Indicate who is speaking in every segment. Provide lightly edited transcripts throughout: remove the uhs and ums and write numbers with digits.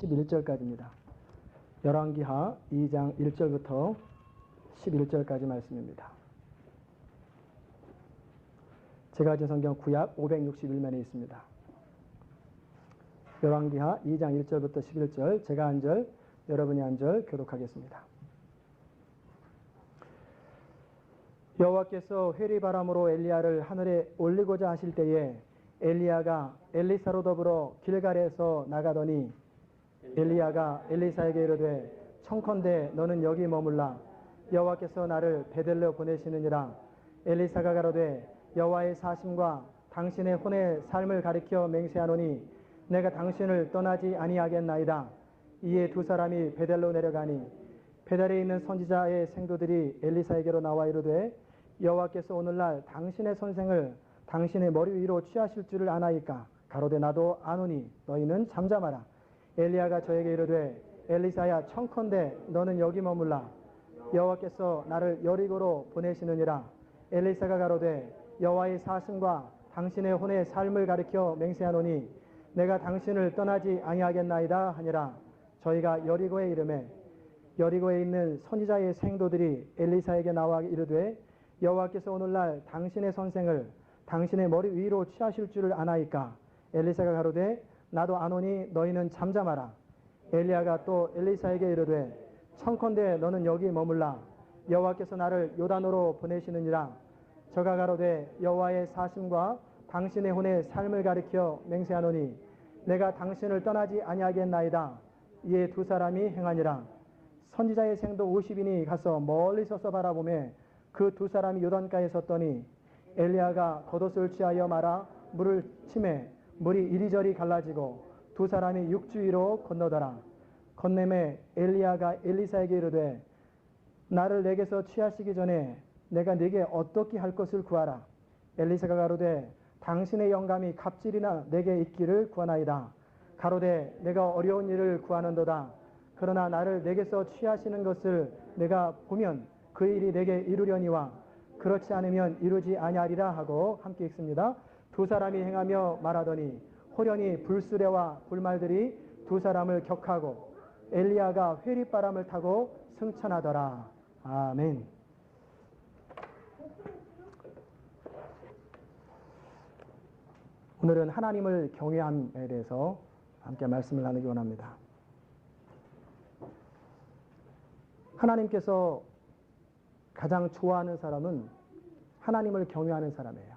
Speaker 1: 11절까지입니다. 열왕기하 2장 1절부터 11절까지 말씀입니다. 제가 가진 성경 구약 561면에 있습니다. 열왕기하 2장 1절부터 11절, 제가 한 절, 여러분이 한 절 교독하겠습니다. 여호와께서 회리바람으로 엘리야를 하늘에 올리고자 하실 때에 엘리야가 엘리사로 더불어 길갈에서 나가더니 엘리야가 엘리사에게 이르되 청컨대 너는 여기 머물라. 여호와께서 나를 베델로 보내시느니라. 엘리사가 가로되 여호와의 사심과 당신의 혼의 삶을 가리켜 맹세하노니 내가 당신을 떠나지 아니하겠나이다. 이에 두 사람이 베델로 내려가니 베델에 있는 선지자의 생도들이 엘리사에게로 나와 이르되 여호와께서 오늘날 당신의 선생을 당신의 머리 위로 취하실 줄을 아나이까. 가로되 나도 아노니 너희는 잠잠하라. 엘리야가 저에게 이르되 엘리사야 청컨대 너는 여기 머물라. 여호와께서 나를 여리고로 보내시느니라. 엘리사가 가로되 여호와의 사심과 당신의 혼의 삶을 가리켜 맹세하노니 내가 당신을 떠나지 아니하겠나이다 하니라. 저희가 여리고에 이르매 여리고에 있는 선지자의 생도들이 엘리사에게 나와 이르되 여호와께서 오늘날 당신의 선생을 당신의 머리 위로 취하실 줄을 아나이까. 엘리사가 가로되 나도 아노니 너희는 잠잠하라. 엘리야가 또 엘리사에게 이르되 청컨대 너는 여기 머물라. 여호와께서 나를 요단으로 보내시느니라. 저가 가로되 여호와의 사심과 당신의 혼의 삶을 가리켜 맹세하노니 내가 당신을 떠나지 아니하겠나이다. 이에 두 사람이 행하니라. 선지자의 생도 50인이 가서 멀리 서서 바라보매 그 두 사람이 요단가에 섰더니 엘리야가 겉옷을 취하여 말아 물을 치매 물이 이리저리 갈라지고 두 사람이 육지 위로 건너더라. 건네매 엘리야가 엘리사에게 이르되 나를 내게서 취하시기 전에 내가 네게 어떻게 할 것을 구하라. 엘리사가 가로되 당신의 영감이 갑질이나 내게 있기를 구하나이다. 가로되 내가 어려운 일을 구하는도다. 그러나 나를 내게서 취하시는 것을 내가 보면 그 일이 내게 이루려니와 그렇지 않으면 이루지 아니하리라 하고 함께 읽습니다. 두 사람이 행하며 말하더니 호련히 불수레와 불말들이 두 사람을 격하고 엘리야가 회리바람을 타고 승천하더라. 아멘. 오늘은 하나님을 경외함에 대해서 함께 말씀을 나누기 원합니다. 하나님께서 가장 좋아하는 사람은 하나님을 경외하는 사람이에요.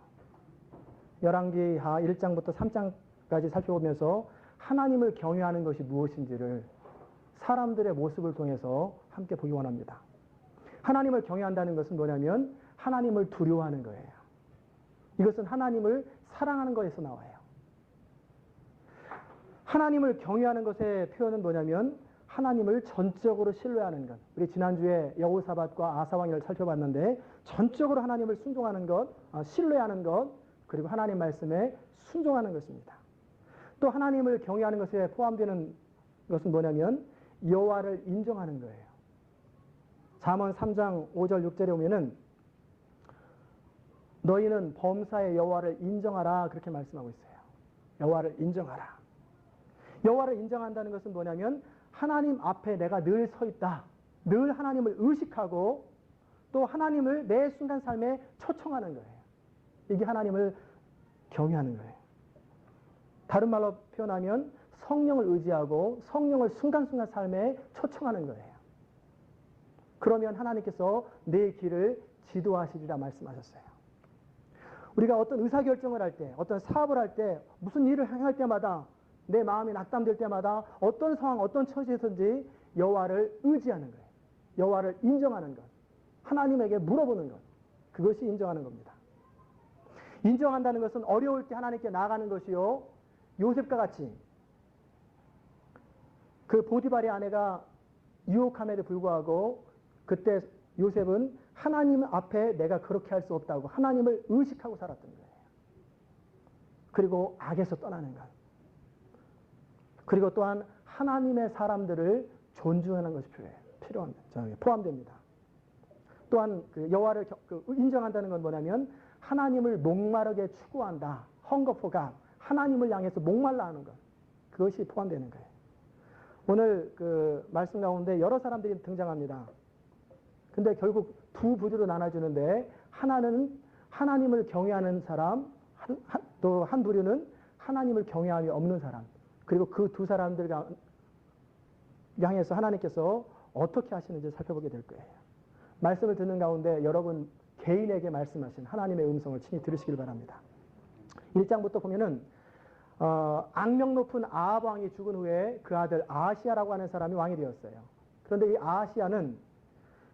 Speaker 1: 열왕기하 1장부터 3장까지 살펴보면서 하나님을 경외하는 것이 무엇인지를 사람들의 모습을 통해서 함께 보기 원합니다. 하나님을 경외한다는 것은 뭐냐면 하나님을 두려워하는 거예요. 이것은 하나님을 사랑하는 것에서 나와요. 하나님을 경외하는 것의 표현은 뭐냐면 하나님을 전적으로 신뢰하는 것. 우리 지난주에 여호사밧과 아사왕을 살펴봤는데 전적으로 하나님을 순종하는 것, 신뢰하는 것, 그리고 하나님 말씀에 순종하는 것입니다. 또 하나님을 경외하는 것에 포함되는 것은 뭐냐면 여호와를 인정하는 거예요. 잠언 3장 5절 6절에 보면은 너희는 범사의 여호와를 인정하라 그렇게 말씀하고 있어요. 여호와를 인정하라. 여호와를 인정한다는 것은 뭐냐면 하나님 앞에 내가 늘 서 있다. 늘 하나님을 의식하고 또 하나님을 매 순간 삶에 초청하는 거예요. 이게 하나님을 경외하는 거예요. 다른 말로 표현하면 성령을 의지하고 성령을 순간순간 삶에 초청하는 거예요. 그러면 하나님께서 내 길을 지도하시리라 말씀하셨어요. 우리가 어떤 의사결정을 할 때, 어떤 사업을 할 때, 무슨 일을 행할 때마다 내 마음이 낙담될 때마다 어떤 상황, 어떤 처지에서든지 여호와를 의지하는 거예요. 여호와를 인정하는 것. 하나님에게 물어보는 것. 그것이 인정하는 겁니다. 인정한다는 것은 어려울 때 하나님께 나아가는 것이요. 요셉과 같이 그 보디발의 아내가 유혹함에도 불구하고 그때 요셉은 하나님 앞에 내가 그렇게 할 수 없다고 하나님을 의식하고 살았던 거예요. 그리고 악에서 떠나는 것. 그리고 또한 하나님의 사람들을 존중하는 것이 포함됩니다. 또한 그 여호와를 인정한다는 건 뭐냐면 하나님을 목마르게 추구한다. 헝거 포 갓. 하나님을 향해서 목말라 하는 것. 그것이 포함되는 거예요. 오늘 그 말씀 가운데 여러 사람들이 등장합니다. 근데 결국 두 부류로 나눠주는데 하나는 하나님을 경외하는 사람, 또 한 부류는 하나님을 경외함이 없는 사람. 그리고 그 두 사람들 향해서 하나님께서 어떻게 하시는지 살펴보게 될 거예요. 말씀을 듣는 가운데 여러분 개인에게 말씀하신 하나님의 음성을 친히 들으시길 바랍니다. 1장부터 보면은 악명 높은 아합 왕이 죽은 후에 그 아들 아하시아라고 하는 사람이 왕이 되었어요. 그런데 이 아하시아는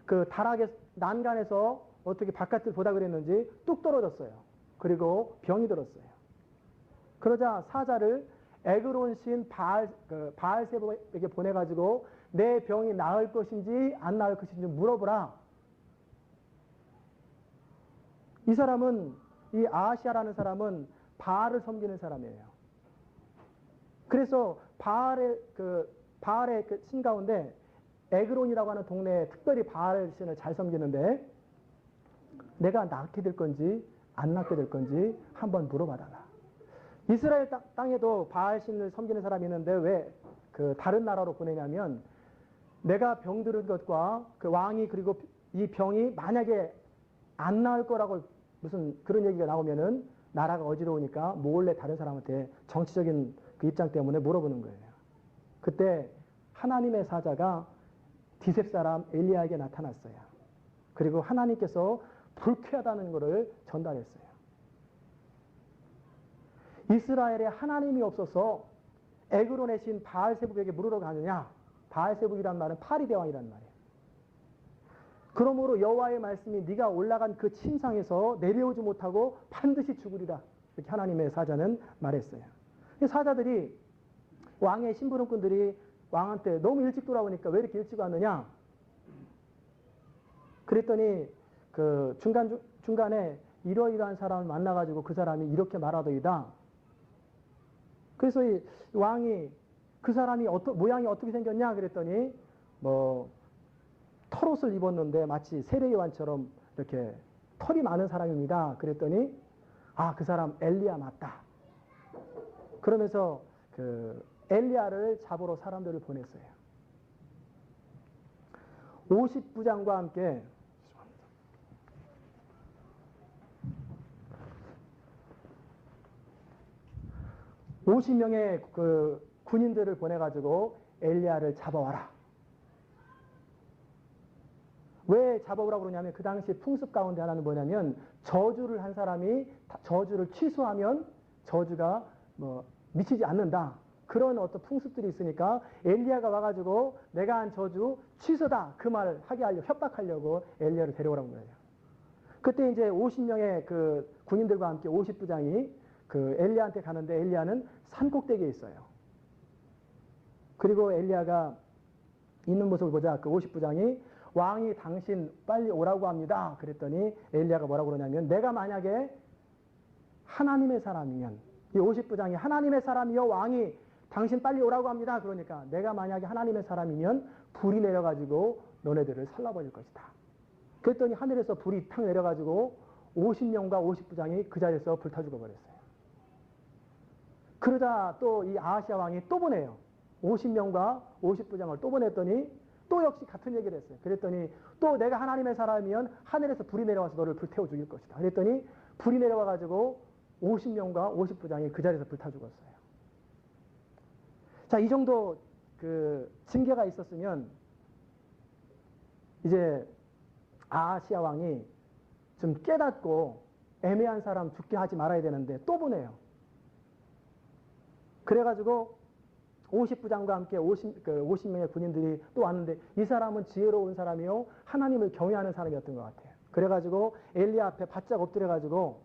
Speaker 1: 그 타락의 난간에서 어떻게 바깥을 보다 그랬는지 뚝 떨어졌어요. 그리고 병이 들었어요. 그러자 사자를 에그론 신 바알세불에게 보내가지고 내 병이 나을 것인지 안 나을 것인지 물어보라. 이 사람은, 이 아하시아라는 사람은 바알을 섬기는 사람이에요. 그래서 바알의 그 신 가운데 에그론이라고 하는 동네에 특별히 바알 신을 잘 섬기는데 내가 낫게 될 건지 안 낫게 될 건지 한번 물어봐달라. 이스라엘 땅에도 바알 신을 섬기는 사람이 있는데 왜 그 다른 나라로 보내냐면 내가 병들은 것과 그 왕이 그리고 이 병이 만약에 안 나을 거라고 무슨 그런 얘기가 나오면은 나라가 어지러우니까 몰래 다른 사람한테 정치적인 그 입장 때문에 물어보는 거예요. 그때 하나님의 사자가 디셉 사람 엘리야에게 나타났어요. 그리고 하나님께서 불쾌하다는 것을 전달했어요. 이스라엘에 하나님이 없어서 에그론의 신 바알세불에게 물으러 가느냐? 바알세불이란 말은 파리 대왕이란 말이에요. 그러므로 여호와의 말씀이 네가 올라간 그 침상에서 내려오지 못하고 반드시 죽으리라. 이렇게 하나님의 사자는 말했어요. 사자들이 왕의 심부름꾼들이 왕한테 너무 일찍 돌아오니까 왜 이렇게 일찍 왔느냐? 그랬더니 그 중간에 이러이러한 사람을 만나가지고 그 사람이 이렇게 말하더이다. 그래서 이 왕이 그 사람이 모양이 어떻게 생겼냐? 그랬더니 털옷을 입었는데 마치 세례요한처럼 이렇게 털이 많은 사람입니다. 그랬더니 그 사람 엘리야 맞다. 그러면서 그 엘리야를 잡으러 사람들을 보냈어요. 50부장과 함께 50명의 그 군인들을 보내가지고 엘리야를 잡아와라. 왜 잡아오라고 그러냐면 그 당시 풍습 가운데 하나는 뭐냐면 저주를 한 사람이 저주를 취소하면 저주가 미치지 않는다. 그런 어떤 풍습들이 있으니까 엘리야가 와가지고 내가 한 저주 취소다. 그 말을 하게 하려고 협박하려고 엘리야를 데려오라고 그래요. 그때 이제 50명의 그 군인들과 함께 50부장이 그 엘리야한테 가는데 엘리야는 산꼭대기에 있어요. 그리고 엘리야가 있는 모습을 보자 그 50부장이 왕이 당신 빨리 오라고 합니다. 그랬더니 엘리야가 뭐라고 그러냐면 내가 만약에 하나님의 사람이면 이 50부장이 하나님의 사람이여 왕이 당신 빨리 오라고 합니다. 그러니까 내가 만약에 하나님의 사람이면 불이 내려가지고 너네들을 살라버릴 것이다. 그랬더니 하늘에서 불이 탁 내려가지고 50명과 50부장이 그 자리에서 불타 죽어버렸어요. 그러자 또 이 아하시아 왕이 또 보내요. 50명과 50부장을 또 보냈더니 또 역시 같은 얘기를 했어요. 그랬더니 또 내가 하나님의 사람이면 하늘에서 불이 내려와서 너를 불태워 죽일 것이다. 그랬더니 불이 내려와가지고 50명과 50부장이 그 자리에서 불타 죽었어요. 자, 이 정도 그 징계가 있었으면 이제 아하시아 왕이 좀 깨닫고 애매한 사람 죽게 하지 말아야 되는데 또 보내요. 그래가지고 50부장과 함께 50명의 군인들이 또 왔는데 이 사람은 지혜로운 사람이요 하나님을 경외하는 사람이었던 것 같아요. 그래가지고 엘리야 앞에 바짝 엎드려가지고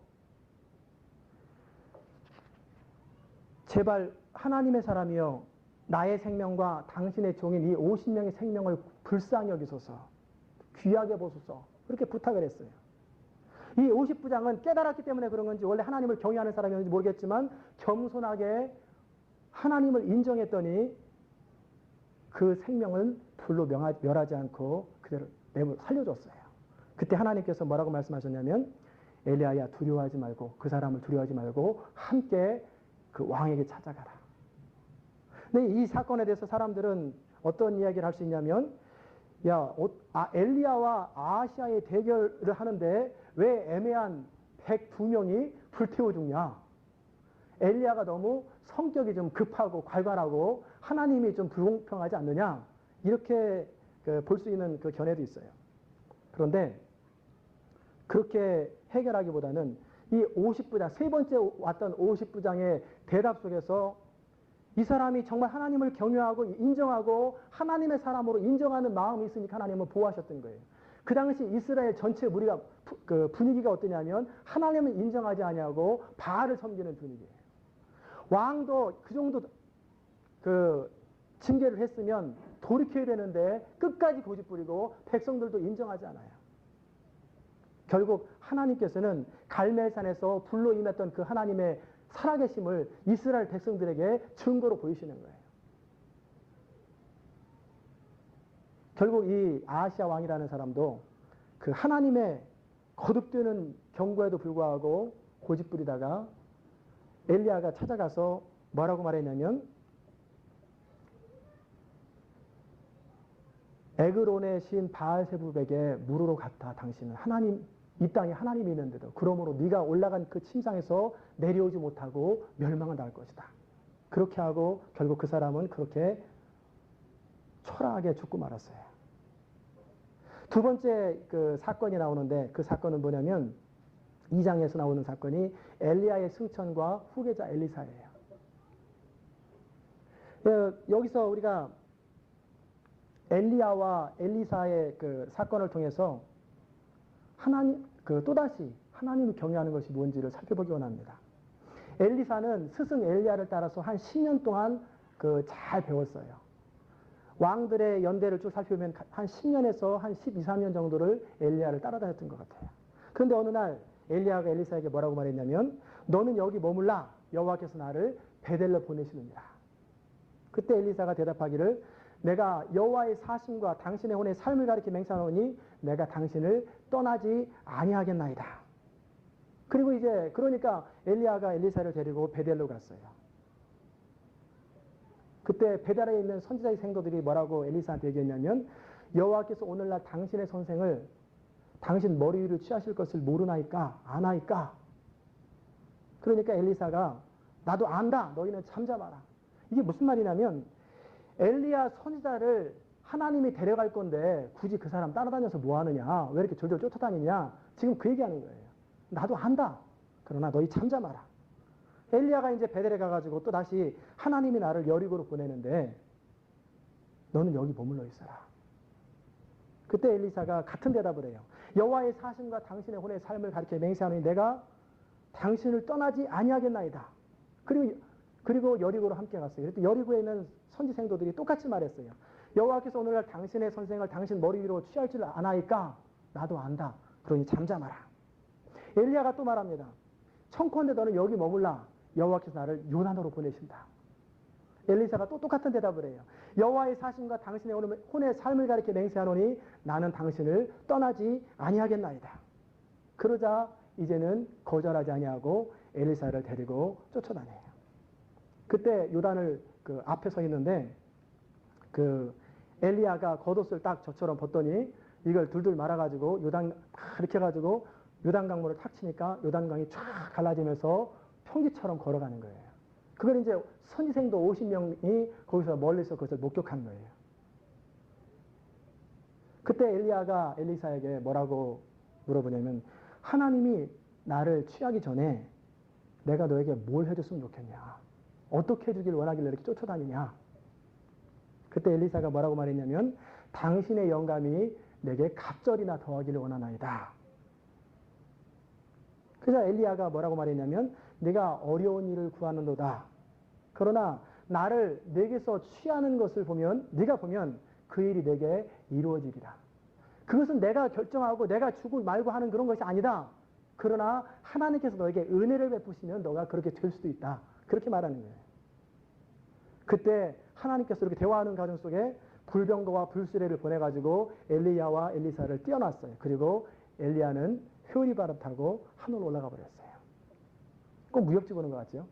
Speaker 1: 제발 하나님의 사람이요 나의 생명과 당신의 종인 이 50명의 생명을 불쌍히 여기소서 귀하게 보소서 그렇게 부탁을 했어요. 이 50부장은 깨달았기 때문에 그런 건지 원래 하나님을 경외하는 사람이었는지 모르겠지만 겸손하게 하나님을 인정했더니 그 생명은 불로 멸하지 않고 그대로 살려줬어요. 그때 하나님께서 뭐라고 말씀하셨냐면 엘리야야 두려워하지 말고 그 사람을 두려워하지 말고 함께 그 왕에게 찾아가라. 근데 이 사건에 대해서 사람들은 어떤 이야기를 할 수 있냐면, 엘리야와 아하시아의 대결을 하는데 왜 애매한 102명이 불태워 죽냐? 엘리야가 너무 성격이 좀 급하고 괄괄하고 하나님이 좀 불공평하지 않느냐? 이렇게 볼 수 있는 그 견해도 있어요. 그런데 그렇게 해결하기보다는 이 50부장, 세 번째 왔던 50부장의 대답 속에서 이 사람이 정말 하나님을 경외하고 인정하고 하나님의 사람으로 인정하는 마음이 있으니까 하나님은 보호하셨던 거예요. 그 당시 이스라엘 전체 무리가 그 분위기가 어떠냐면 하나님을 인정하지 아니하고 바알을 섬기는 분위기예요. 왕도 그 정도 그 징계를 했으면 돌이켜야 되는데 끝까지 고집부리고 백성들도 인정하지 않아요. 결국 하나님께서는 갈멜산에서 불로 임했던 그 하나님의 살아계심을 이스라엘 백성들에게 증거로 보이시는 거예요. 결국 이 아하시아 왕이라는 사람도 그 하나님의 거듭되는 경고에도 불구하고 고집부리다가 엘리야가 찾아가서 뭐라고 말했냐면 에그론의 신 바알세불에게 물으러 갔다. 당신은 하나님, 이 땅에 하나님이 있는데도 그러므로 네가 올라간 그 침상에서 내려오지 못하고 멸망을 당할 것이다. 그렇게 하고 결국 그 사람은 그렇게 초라하게 죽고 말았어요. 두 번째 그 사건이 나오는데 그 사건은 뭐냐면 2장에서 나오는 사건이 엘리야의 승천과 후계자 엘리사예요. 여기서 우리가 엘리야와 엘리사의 그 사건을 통해서 또다시 하나님을 경외하는 것이 뭔지를 살펴보기 원합니다. 엘리사는 스승 엘리야를 따라서 한 10년 동안 잘 배웠어요. 왕들의 연대를 쭉 살펴보면 한 10년에서 한 12, 13년 정도를 엘리야를 따라다녔던 것 같아요. 그런데 어느 날 엘리야가 엘리사에게 뭐라고 말했냐면 너는 여기 머물라. 여호와께서 나를 베델로 보내시느니라. 그때 엘리사가 대답하기를 내가 여호와의 사심과 당신의 혼의 삶을 가리켜 맹세하노니 내가 당신을 떠나지 아니하겠나이다. 그리고 이제 그러니까 엘리야가 엘리사를 데리고 베델로 갔어요. 그때 베델에 있는 선지자의 생도들이 뭐라고 엘리사한테 얘기했냐면 여호와께서 오늘날 당신의 선생을 당신 머리 위를 취하실 것을 모르나이까 아나이까. 그러니까 엘리사가 나도 안다. 너희는 잠잠하라. 이게 무슨 말이냐면 엘리야 선지자를 하나님이 데려갈 건데 굳이 그 사람 따라다녀서 뭐 하느냐. 왜 이렇게 졸졸 쫓아다니냐. 지금 그 얘기하는 거예요. 나도 안다. 그러나 너희 잠잠하라. 엘리야가 이제 베델에 가가지고 또 다시 하나님이 나를 여리고로 보내는데 너는 여기 머물러 있어라. 그때 엘리사가 같은 대답을 해요. 여호와의 사심과 당신의 혼의 삶을 가리켜 맹세하노니 내가 당신을 떠나지 아니하겠나이다. 그리고 여리고로 함께 갔어요. 그랬더니 여리고에 있는 선지 생도들이 똑같이 말했어요. 여호와께서 오늘날 당신의 선생을 당신 머리 위로 취할 줄 아나이까? 나도 안다. 그러니 잠잠하라. 엘리야가 또 말합니다. 청컨대 너는 여기 머물라. 여호와께서 나를 요난으로 보내신다. 엘리사가 또 똑같은 대답을 해요. 여호와의 사심과 당신의 혼의 삶을 가리켜 맹세하노니 나는 당신을 떠나지 아니하겠나이다. 그러자 이제는 거절하지 아니하고 엘리사를 데리고 쫓아다녀요. 그때 요단을 앞에 서 있는데 엘리야가 겉옷을 딱 저처럼 벗더니 이걸 둘둘 말아가지고 요단 이렇게 해가지고 요단강물을 탁 치니까 요단강이 쫙 갈라지면서 평지처럼 걸어가는 거예요. 그걸 이제 선지생도 50명이 거기서 멀리서 그것을 목격한 거예요. 그때 엘리야가 엘리사에게 뭐라고 물어보냐면 하나님이 나를 취하기 전에 내가 너에게 뭘 해줬으면 좋겠냐. 어떻게 해주길 원하길래 이렇게 쫓아다니냐. 그때 엘리사가 뭐라고 말했냐면 당신의 영감이 내게 갑절이나 더하기를 원하나이다. 그래서 엘리야가 뭐라고 말했냐면 네가 어려운 일을 구하는도다. 그러나 나를 내게서 취하는 것을 보면 네가 보면 그 일이 내게 이루어지리라. 그것은 내가 결정하고 내가 주고 말고 하는 그런 것이 아니다. 그러나 하나님께서 너에게 은혜를 베푸시면 너가 그렇게 될 수도 있다. 그렇게 말하는 거예요. 그때 하나님께서 이렇게 대화하는 과정 속에 불병거와 불수레를 보내가지고 엘리야와 엘리사를 띄워놨어요. 그리고 엘리야는 효리바를 타고 하늘로 올라가 버렸어요. 꼭 무협지 보는 것 같죠?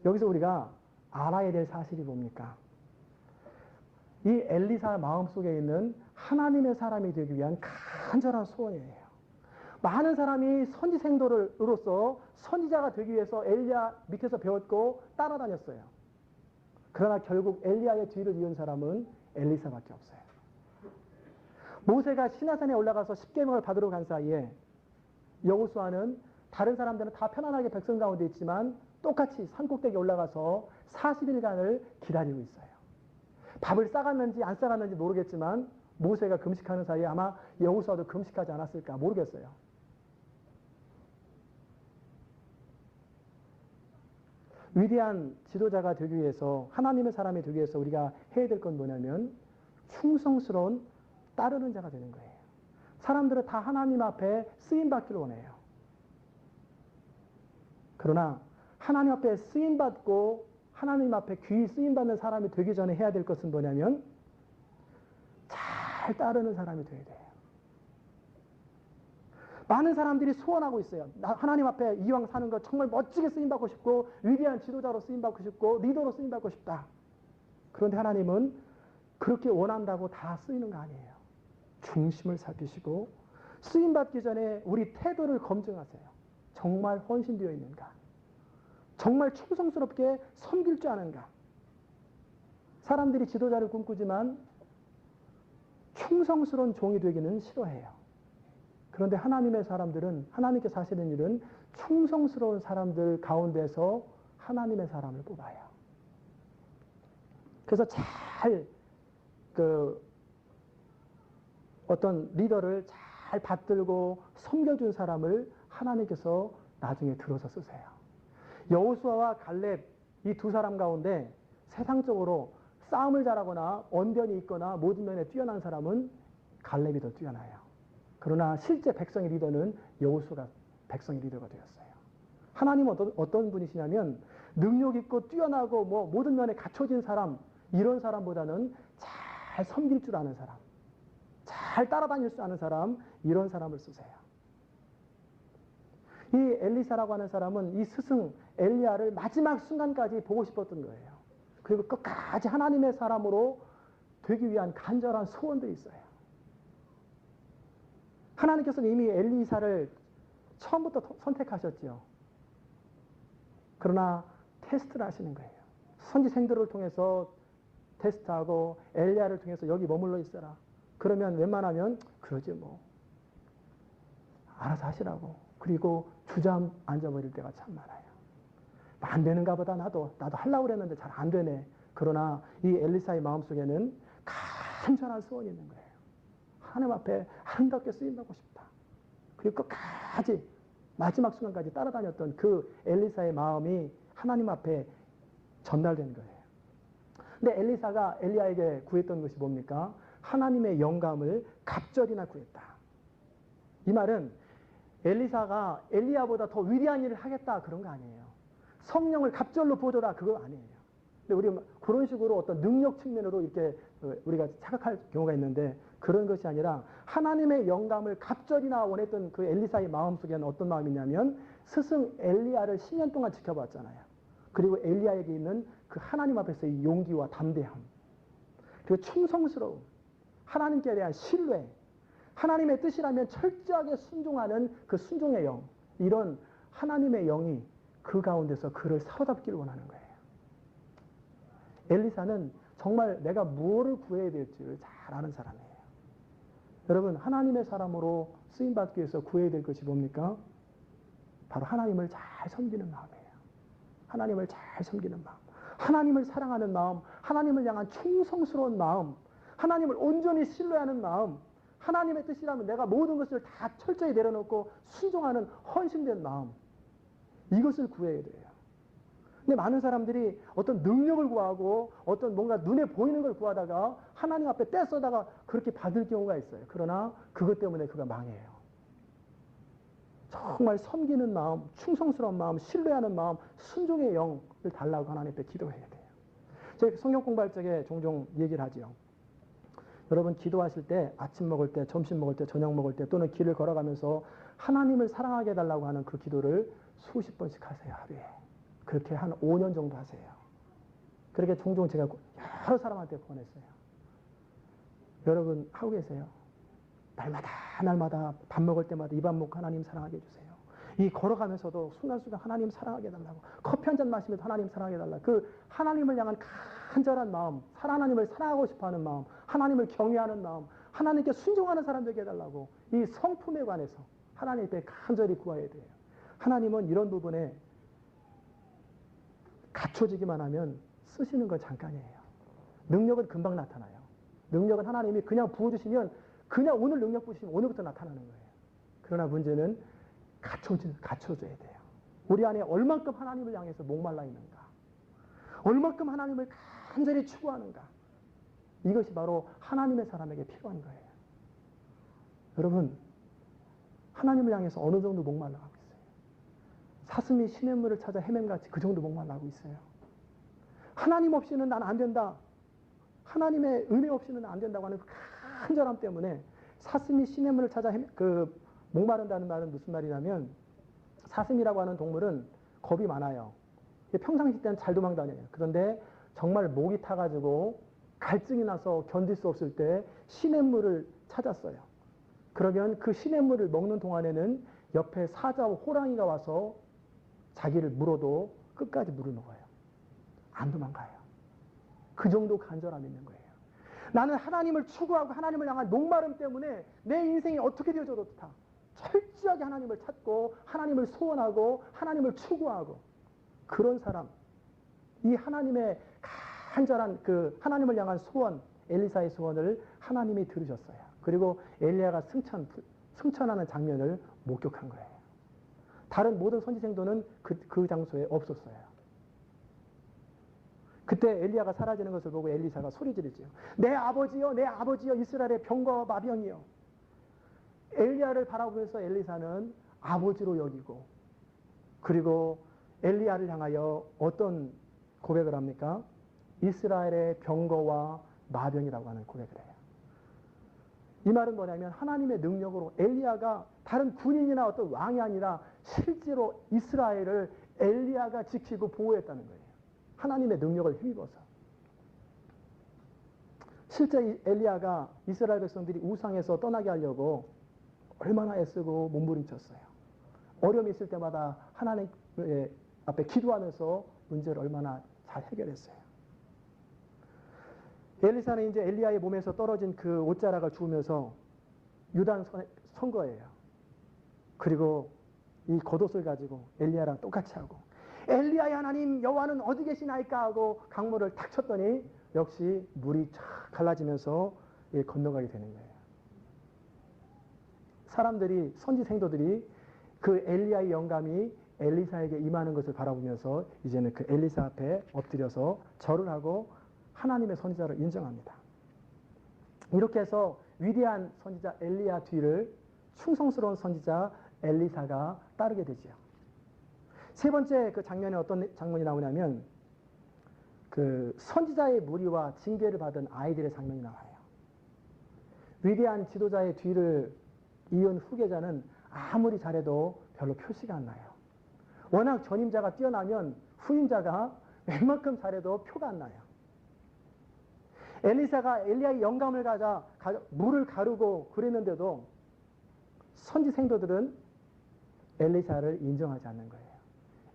Speaker 1: 여기서 우리가 알아야 될 사실이 뭡니까? 이 엘리사 마음속에 있는 하나님의 사람이 되기 위한 간절한 소원이에요. 많은 사람이 선지생도로서 선지자가 되기 위해서 엘리야 밑에서 배웠고 따라다녔어요. 그러나 결국 엘리야의 뒤를 이은 사람은 엘리사밖에 없어요. 모세가 시내산에 올라가서 십계명을 받으러 간 사이에 여호수아는 다른 사람들은 다 편안하게 백성 가운데 있지만 똑같이 산꼭대기에 올라가서 40일간을 기다리고 있어요. 밥을 싸갔는지 안 싸갔는지 모르겠지만 모세가 금식하는 사이에 아마 여호수아도 금식하지 않았을까 모르겠어요. 위대한 지도자가 되기 위해서, 하나님의 사람이 되기 위해서 우리가 해야 될 건 뭐냐면 충성스러운 따르는 자가 되는 거예요. 사람들은 다 하나님 앞에 쓰임받기를 원해요. 그러나 하나님 앞에 쓰임받고 하나님 앞에 귀히 쓰임받는 사람이 되기 전에 해야 될 것은 뭐냐면 잘 따르는 사람이 되어야 돼요. 많은 사람들이 소원하고 있어요. 하나님 앞에 이왕 사는 거 정말 멋지게 쓰임받고 싶고 위대한 지도자로 쓰임받고 싶고 리더로 쓰임받고 싶다. 그런데 하나님은 그렇게 원한다고 다 쓰이는 거 아니에요. 중심을 살피시고 쓰임받기 전에 우리 태도를 검증하세요. 정말 헌신되어 있는가? 정말 충성스럽게 섬길 줄 아는가? 사람들이 지도자를 꿈꾸지만 충성스러운 종이 되기는 싫어해요. 그런데 하나님의 사람들은, 하나님께서 하시는 일은 충성스러운 사람들 가운데서 하나님의 사람을 뽑아요. 그래서 잘 어떤 리더를 잘 받들고 섬겨준 사람을 하나님께서 나중에 들어서 쓰세요. 여호수아와 갈렙 이 두 사람 가운데 세상적으로 싸움을 잘하거나 언변이 있거나 모든 면에 뛰어난 사람은 갈렙이 더 뛰어나요. 그러나 실제 백성의 리더는 여호수아가 백성의 리더가 되었어요. 하나님은 어떤 분이시냐면 능력 있고 뛰어나고 모든 면에 갖춰진 사람, 이런 사람보다는 잘 섬길 줄 아는 사람, 잘 따라다닐 수 아는 사람, 이런 사람을 쓰세요. 이 엘리사라고 하는 사람은 이 스승 엘리야를 마지막 순간까지 보고 싶었던 거예요. 그리고 끝까지 하나님의 사람으로 되기 위한 간절한 소원들이 있어요. 하나님께서는 이미 엘리사를 처음부터 선택하셨죠. 그러나 테스트를 하시는 거예요. 선지생들을 통해서 테스트하고 엘리야를 통해서 여기 머물러 있어라. 그러면 웬만하면 그러지 뭐. 알아서 하시라고. 그리고 주저앉아버릴 때가 참 많아요. 안 되는가 보다 나도 하려고 그랬는데 잘 안 되네. 그러나 이 엘리사의 마음속에는 간절한 소원이 있는 거예요. 하나님 앞에 아름답게 쓰임받고 싶다. 그리고 끝까지 마지막 순간까지 따라다녔던 그 엘리사의 마음이 하나님 앞에 전달된 거예요. 근데 엘리사가 엘리야에게 구했던 것이 뭡니까? 하나님의 영감을 갑절이나 구했다. 이 말은 엘리사가 엘리야보다 더 위대한 일을 하겠다 그런 거 아니에요. 성령을 갑절로 부어줘라 그거 아니에요. 근데 우리 그런 식으로 어떤 능력 측면으로 이렇게 우리가 착각할 경우가 있는데 그런 것이 아니라 하나님의 영감을 갑절이나 원했던 그 엘리사의 마음속에는 어떤 마음이냐면 스승 엘리야를 10년 동안 지켜봤잖아요. 그리고 엘리야에게 있는 그 하나님 앞에서의 용기와 담대함, 그리고 충성스러움, 하나님께 대한 신뢰, 하나님의 뜻이라면 철저하게 순종하는 그 순종의 영, 이런 하나님의 영이 그 가운데서 그를 사로잡기를 원하는 거예요. 엘리사는 정말 내가 무엇을 구해야 될지를 잘 아는 사람이에요. 여러분, 하나님의 사람으로 쓰임받기 위해서 구해야 될 것이 뭡니까? 바로 하나님을 잘 섬기는 마음이에요. 하나님을 잘 섬기는 마음, 하나님을 사랑하는 마음, 하나님을 향한 충성스러운 마음, 하나님을 온전히 신뢰하는 마음, 하나님의 뜻이라면 내가 모든 것을 다 철저히 내려놓고 순종하는 헌신된 마음, 이것을 구해야 돼요. 근데 많은 사람들이 어떤 능력을 구하고 어떤 뭔가 눈에 보이는 걸 구하다가 하나님 앞에 떼써다가 그렇게 받을 경우가 있어요. 그러나 그것 때문에 그가 망해요. 정말 섬기는 마음, 충성스러운 마음, 신뢰하는 마음, 순종의 영을 달라고 하나님 앞에 기도해야 돼요. 제가 성경 공부할 적에 종종 얘기를 하죠. 여러분 기도하실 때 아침 먹을 때, 점심 먹을 때, 저녁 먹을 때 또는 길을 걸어가면서 하나님을 사랑하게 해달라고 하는 그 기도를 수십 번씩 하세요. 하루에. 그렇게 한 5년 정도 하세요. 그렇게 종종 제가 여러 사람한테 보냈어요. 여러분 하고 계세요? 날마다 밥 먹을 때마다 입 안 먹고 하나님 사랑하게 해주세요. 이 걸어가면서도 순간순간 하나님 사랑하게 해달라고, 커피 한 잔 마시면서 하나님 사랑하게 해달라고, 그 하나님을 향한 간절한 마음, 하나님을 사랑하고 싶어하는 마음, 하나님을 경외하는 마음, 하나님께 순종하는 사람 되게 해달라고, 이 성품에 관해서 하나님 앞에 간절히 구해야 돼요. 하나님은 이런 부분에 갖춰지기만 하면 쓰시는 건 잠깐이에요. 능력은 금방 나타나요. 능력은 하나님이 그냥 부어주시면 그냥 오늘 능력 부으시면 오늘부터 나타나는 거예요. 그러나 문제는 갖춰줘야 돼요. 우리 안에 얼만큼 하나님을 향해서 목말라 있는가, 얼만큼 하나님을 간절히 추구하는가, 이것이 바로 하나님의 사람에게 필요한 거예요. 여러분, 하나님을 향해서 어느 정도 목말라하고 있어요? 사슴이 시냇물을 찾아 헤맨같이 그 정도 목말라하고 있어요. 하나님 없이는 난 안 된다, 하나님의 은혜 없이는 안 된다고 하는 간절함 때문에 사슴이 시냇물을 찾아 목마른다는 말은 무슨 말이냐면, 사슴이라고 하는 동물은 겁이 많아요. 평상시 때는 잘 도망다녀요. 그런데 정말 목이 타가지고 갈증이 나서 견딜 수 없을 때 시냇물을 찾았어요. 그러면 그 시냇물을 먹는 동안에는 옆에 사자와 호랑이가 와서 자기를 물어도 끝까지 물을 먹어요. 안 도망가요. 그 정도 간절함이 있는 거예요. 나는 하나님을 추구하고 하나님을 향한 목마름 때문에 내 인생이 어떻게 되어져도 좋다, 철저하게 하나님을 찾고 하나님을 소원하고 하나님을 추구하고, 그런 사람, 이 하나님의 간절한 그 하나님을 향한 소원, 엘리사의 소원을 하나님이 들으셨어요. 그리고 엘리야가 승천하는 장면을 목격한 거예요. 다른 모든 선지생도는 그 장소에 없었어요. 그때 엘리야가 사라지는 것을 보고 엘리사가 소리 지르죠. 내 아버지여, 내 아버지여, 이스라엘의 병거와 마병이여. 엘리야를 바라보면서 엘리사는 아버지로 여기고, 그리고 엘리야를 향하여 어떤 고백을 합니까? 이스라엘의 병거와 마병이라고 하는 고백을 해요. 이 말은 뭐냐면, 하나님의 능력으로 엘리야가 다른 군인이나 어떤 왕이 아니라 실제로 이스라엘을 엘리야가 지키고 보호했다는 거예요. 하나님의 능력을 힘입어서. 실제 엘리야가 이스라엘 백성들이 우상에서 떠나게 하려고 얼마나 애쓰고 몸부림쳤어요. 어려움이 있을 때마다 하나님 앞에 기도하면서 문제를 얼마나 잘 해결했어요. 엘리사는 이제 엘리야의 몸에서 떨어진 그 옷자락을 주우면서 유단 선 거예요. 그리고 이 겉옷을 가지고 엘리야랑 똑같이 하고, 엘리야의 하나님 여호와는 어디 계시나이까 하고 강물을 탁 쳤더니 역시 물이 쫙 갈라지면서 건너가게 되는 거예요. 사람들이, 선지생도들이 그 엘리야의 영감이 엘리사에게 임하는 것을 바라보면서 이제는 그 엘리사 앞에 엎드려서 절을 하고 하나님의 선지자를 인정합니다. 이렇게 해서 위대한 선지자 엘리야 뒤를 충성스러운 선지자 엘리사가 따르게 되지요. 세 번째 그 장면에 어떤 장면이 나오냐면, 그 선지자의 무리와 징계를 받은 아이들의 장면이 나와요. 위대한 지도자의 뒤를 이은 후계자는 아무리 잘해도 별로 표시가 안 나요. 워낙 전임자가 뛰어나면 후임자가 웬만큼 잘해도 표가 안 나요. 엘리사가 엘리야의 영감을 가져 물을 가르고 그랬는데도 선지생도들은 엘리사를 인정하지 않는 거예요.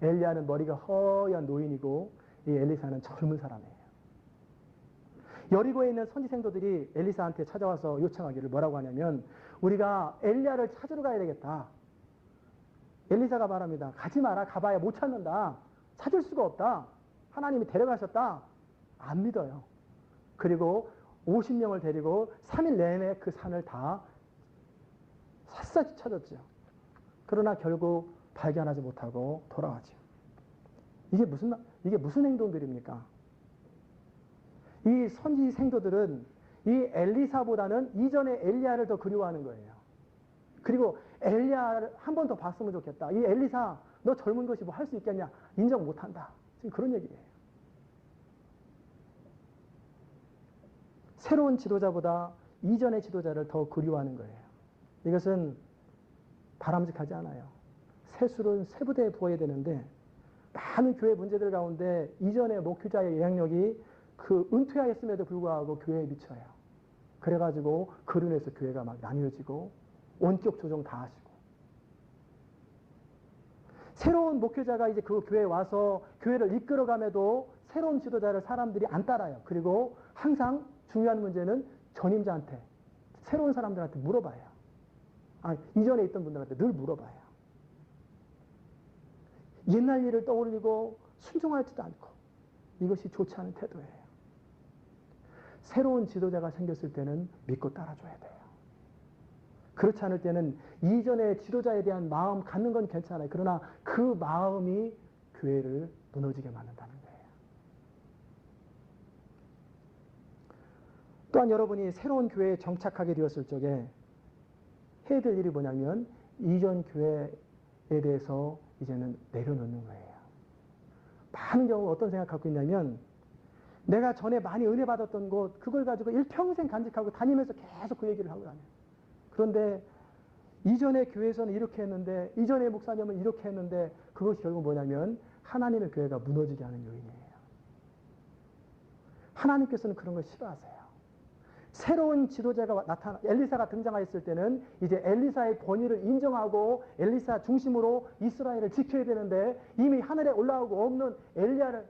Speaker 1: 엘리야는 머리가 허연 노인이고 이 엘리사는 젊은 사람이에요. 여리고에 있는 선지생도들이 엘리사한테 찾아와서 요청하기를 뭐라고 하냐면, 우리가 엘리야를 찾으러 가야 되겠다. 엘리사가 말합니다. 가지 마라. 가봐야 못 찾는다. 찾을 수가 없다. 하나님이 데려가셨다. 안 믿어요. 그리고 50명을 데리고 3일 내내 그 산을 다 샅샅이 찾았죠. 그러나 결국 발견하지 못하고 돌아가죠. 이게 무슨 행동들입니까? 이 선지 생도들은 이 엘리사보다는 이전에 엘리야를 더 그리워하는 거예요. 그리고 엘리야를 한 번 더 봤으면 좋겠다. 이 엘리사, 너 젊은 것이 뭐 할 수 있겠냐? 인정 못한다. 지금 그런 얘기예요. 새로운 지도자보다 이전의 지도자를 더 그리워하는 거예요. 이것은 바람직하지 않아요. 새 술은 새 부대에 부어야 되는데 많은 교회 문제들 가운데 이전의 목회자의 영향력이 그 은퇴하였음에도 불구하고 교회에 미쳐요. 그래가지고 그로 인해서 교회가 막 나뉘어지고 원격 조정 다 하시고, 새로운 목회자가 이제 그 교회에 와서 교회를 이끌어감에도 새로운 지도자를 사람들이 안 따라요. 그리고 항상 중요한 문제는 전임자한테, 새로운 사람들한테 물어봐요. 이전에 있던 분들한테 늘 물어봐요. 옛날 일을 떠올리고 순종하지도 않고, 이것이 좋지 않은 태도예요. 새로운 지도자가 생겼을 때는 믿고 따라줘야 돼요. 그렇지 않을 때는 이전의 지도자에 대한 마음 갖는 건 괜찮아요. 그러나 그 마음이 교회를 무너지게 만든다는 거예요. 또한 여러분이 새로운 교회에 정착하게 되었을 적에 해야 될 일이 뭐냐면 이전 교회에 대해서 이제는 내려놓는 거예요. 많은 경우 어떤 생각 갖고 있냐면 내가 전에 많이 은혜 받았던 곳, 그걸 가지고 일평생 간직하고 다니면서 계속 그 얘기를 하고 다녀요. 그런데 이전의 교회에서는 이렇게 했는데, 이전의 목사님은 이렇게 했는데, 그것이 결국 뭐냐면 하나님의 교회가 무너지게 하는 요인이에요. 하나님께서는 그런 걸 싫어하세요. 새로운 지도자가 엘리사가 등장했을 때는 이제 엘리사의 권위를 인정하고 엘리사 중심으로 이스라엘을 지켜야 되는데, 이미 하늘에 올라오고 없는 엘리야를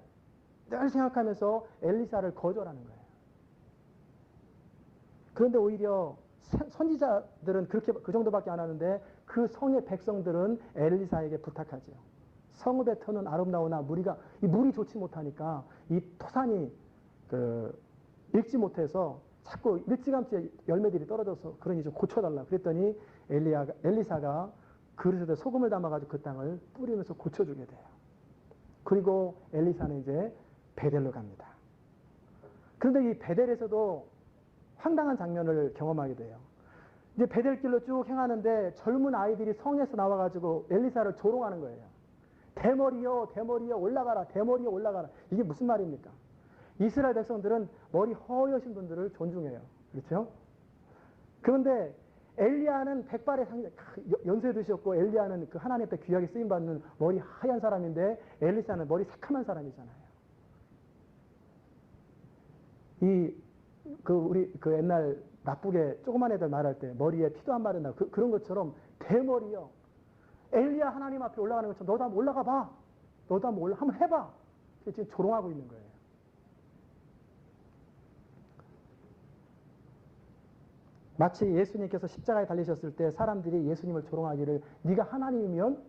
Speaker 1: 늘 생각하면서 엘리사를 거절하는 거예요. 그런데 오히려 선지자들은 그렇게 그 정도밖에 안 하는데 그 성의 백성들은 엘리사에게 부탁하죠. 성읍의 터는 아름다우나 이 물이 좋지 못하니까 이 토산이 읽지 못해서 자꾸 일찌감치 열매들이 떨어져서 그러니 좀 고쳐달라. 그랬더니 엘리사가 그릇에 소금을 담아가지고 그 땅을 뿌리면서 고쳐주게 돼요. 그리고 엘리사는 이제 베델로 갑니다. 그런데 이 베델에서도 황당한 장면을 경험하게 돼요. 이제 베델길로 쭉 행하는데 젊은 아이들이 성에서 나와가지고 엘리사를 조롱하는 거예요. 대머리여, 대머리여, 올라가라, 대머리여, 올라가라. 이게 무슨 말입니까? 이스라엘 백성들은 머리 허여신 분들을 존중해요. 그렇죠? 그런데 엘리야는 백발의 상자, 연세 드셨고 엘리야는 그 하나님 앞에 귀하게 쓰임받는 머리 하얀 사람인데 엘리사는 머리 새카만 사람이잖아요. 우리 옛날 나쁘게 조그만 애들 말할 때 머리에 피도 안 마른다. 그런 것처럼 대머리요. 엘리야 하나님 앞에 올라가는 것처럼 너도 한번 올라가 봐. 너도 한번 해봐. 지금 조롱하고 있는 거예요. 마치 예수님께서 십자가에 달리셨을 때 사람들이 예수님을 조롱하기를 네가 하나님이면,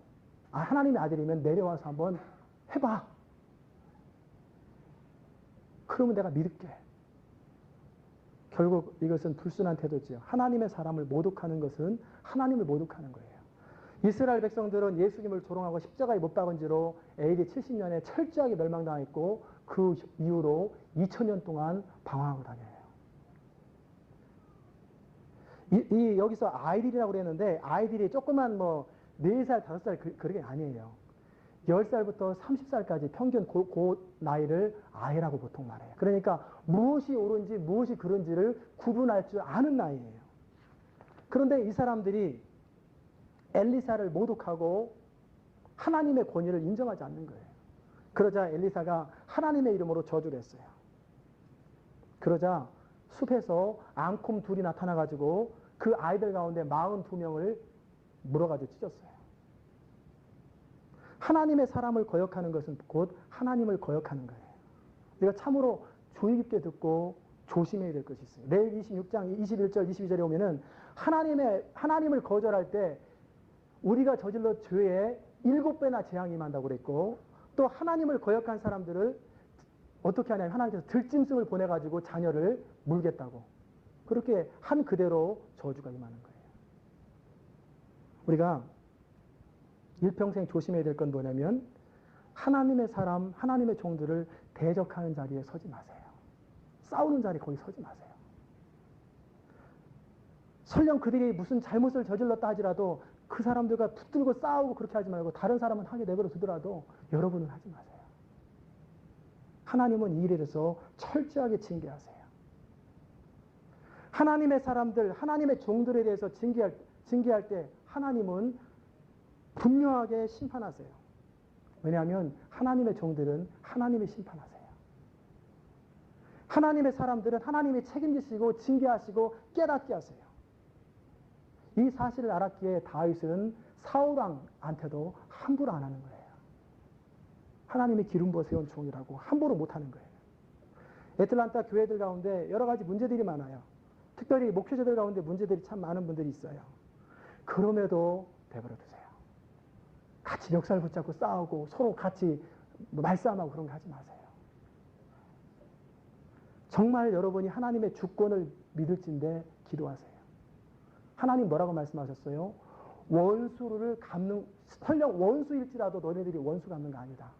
Speaker 1: 하나님의 아들이면 내려와서 한번 해봐. 그러면 내가 믿을게. 결국 이것은 불순한 태도지요. 하나님의 사람을 모독하는 것은 하나님을 모독하는 거예요. 이스라엘 백성들은 예수님을 조롱하고 십자가에 못 박은 지로 AD 70년에 철저하게 멸망당했고 그 이후로 2000년 동안 방황하고 다녀요. 여기서 아이들이라고 그랬는데 아이들이 조그만 4살, 5살 그런 게 아니에요. 10살부터 30살까지 평균 그 나이를 아이라고 보통 말해요. 그러니까 무엇이 옳은지 무엇이 그른지를 구분할 줄 아는 나이예요. 그런데 이 사람들이 엘리사를 모독하고 하나님의 권위를 인정하지 않는 거예요. 그러자 엘리사가 하나님의 이름으로 저주를 했어요. 그러자 숲에서 앙콤 둘이 나타나가지고 그 아이들 가운데 42명을 물어가지고 찢었어요. 하나님의 사람을 거역하는 것은 곧 하나님을 거역하는 거예요. 우리가 참으로 주의 깊게 듣고 조심해야 될 것이 있어요. 레위기 26장 21절 22절에 오면은 하나님을 거절할 때 우리가 저질러 죄에 7배나 재앙이 임한다고 그랬고, 또 하나님을 거역한 사람들을 어떻게 하냐면 하나님께서 들짐승을 보내가지고 자녀를 물겠다고, 그렇게 한 그대로 저주가 임하는 거예요. 우리가 일평생 조심해야 될 건 뭐냐면 하나님의 사람, 하나님의 종들을 대적하는 자리에 서지 마세요. 싸우는 자리에 거기 서지 마세요. 설령 그들이 무슨 잘못을 저질렀다 하지라도 그 사람들과 붙들고 싸우고 그렇게 하지 말고 다른 사람은 하게 내버려 두더라도 여러분은 하지 마세요. 하나님은 이 일에 대해서 철저하게 징계하세요. 하나님의 사람들, 하나님의 종들에 대해서 징계할 때 하나님은 분명하게 심판하세요. 왜냐하면 하나님의 종들은 하나님이 심판하세요. 하나님의 사람들은 하나님이 책임지시고 징계하시고 깨닫게 하세요. 이 사실을 알았기에 다윗은 사울왕한테도 함부로 안 하는 거예요. 하나님이 기름 부어 세운 종이라고 함부로 못하는 거예요. 애틀란타 교회들 가운데 여러 가지 문제들이 많아요. 특별히 목회자들 가운데 문제들이 참 많은 분들이 있어요. 그럼에도 내버려 두세요. 같이 멱살 붙잡고 싸우고 서로 같이 말싸움하고 그런 거 하지 마세요. 정말 여러분이 하나님의 주권을 믿을진데 기도하세요. 하나님 뭐라고 말씀하셨어요? 원수를 갚는, 설령 원수일지라도 너네들이 원수 갚는 거 아니다.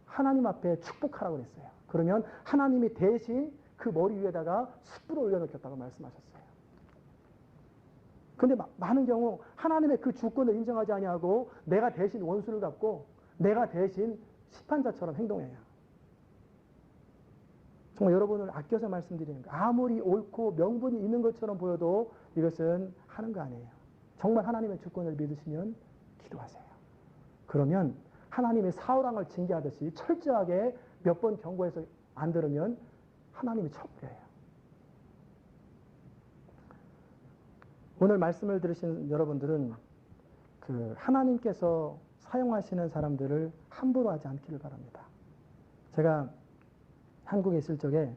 Speaker 1: 하나님 앞에 축복하라고 그랬어요. 그러면 하나님이 대신 그 머리 위에다가 숯불을 올려놓겠다고 말씀하셨어요. 근데 많은 경우 하나님의 그 주권을 인정하지 아니하고 내가 대신 원수를 갚고 내가 대신 심판자처럼 행동해요. 정말 여러분을 아껴서 말씀드리는 거예요. 아무리 옳고 명분이 있는 것처럼 보여도 이것은 하는 거 아니에요. 정말 하나님의 주권을 믿으시면 기도하세요. 그러면 하나님의 사울왕을 징계하듯이 철저하게 몇 번 경고해서 안 들으면 하나님이 쳐버려요. 오늘 말씀을 들으신 여러분들은 그 하나님께서 사용하시는 사람들을 함부로 하지 않기를 바랍니다. 제가 한국에 있을 적에